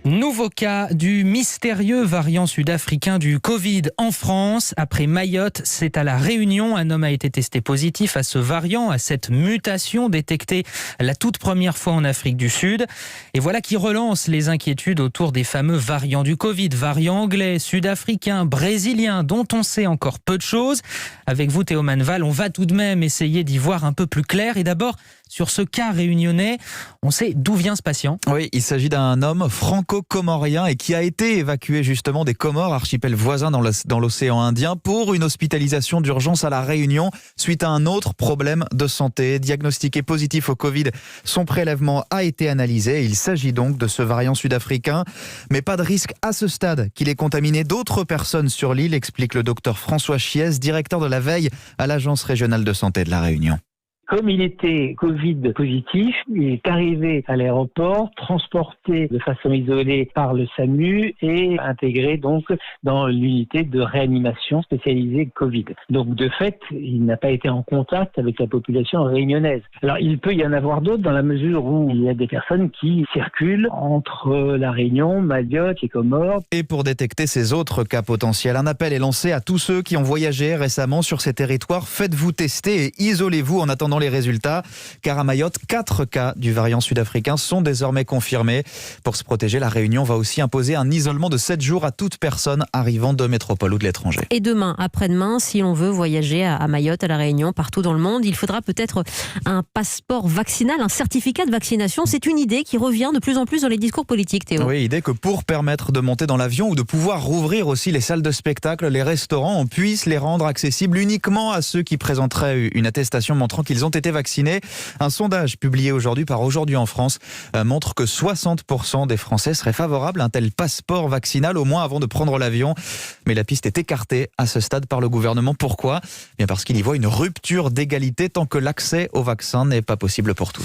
Nouveau cas du mystérieux variant sud-africain du Covid en France. Après Mayotte, c'est à La Réunion. Un homme a été testé positif à ce variant, à cette mutation détectée la toute première fois en Afrique du Sud. Et voilà qui relance les inquiétudes autour des fameux variants du Covid. Variants anglais, sud-africains, brésiliens, dont on sait encore peu de choses. Avec vous, Théo Manval, on va tout de même essayer d'y voir un peu plus clair. Et d'abord, sur ce cas réunionnais, on sait d'où vient ce patient. Oui, il s'agit d'un homme franco-comorien et qui a été évacué justement des Comores, archipel voisin dans l'océan Indien, pour une hospitalisation d'urgence à La Réunion suite à un autre problème de santé. Diagnostiqué positif au Covid, son prélèvement a été analysé. Il s'agit donc de ce variant sud-africain, mais pas de risque à ce stade qu'il ait contaminé d'autres personnes sur l'île, explique le docteur François Chiez, directeur de la veille à l'Agence régionale de santé de La Réunion. Comme il était Covid positif, il est arrivé à l'aéroport, transporté de façon isolée par le SAMU et intégré donc dans l'unité de réanimation spécialisée Covid. Donc de fait, il n'a pas été en contact avec la population réunionnaise. Alors il peut y en avoir d'autres dans la mesure où il y a des personnes qui circulent entre La Réunion, Mayotte, les Comores. Et pour détecter ces autres cas potentiels, un appel est lancé à tous ceux qui ont voyagé récemment sur ces territoires. Faites-vous tester et isolez-vous en attendant les résultats, car à Mayotte, 4 cas du variant sud-africain sont désormais confirmés. Pour se protéger, La Réunion va aussi imposer un isolement de 7 jours à toute personne arrivant de métropole ou de l'étranger. Et demain, après-demain, si on veut voyager à Mayotte, à La Réunion, partout dans le monde, il faudra peut-être un passeport vaccinal, un certificat de vaccination. C'est une idée qui revient de plus en plus dans les discours politiques, Théo. Oui, idée que pour permettre de monter dans l'avion ou de pouvoir rouvrir aussi les salles de spectacle, les restaurants, on puisse les rendre accessibles uniquement à ceux qui présenteraient une attestation montrant qu'ils ont été vaccinés. Un sondage publié aujourd'hui par Aujourd'hui en France montre que 60% des Français seraient favorables à un tel passeport vaccinal, au moins avant de prendre l'avion. Mais la piste est écartée à ce stade par le gouvernement. Pourquoi ? Bien parce qu'il y voit une rupture d'égalité tant que l'accès au vaccin n'est pas possible pour tous.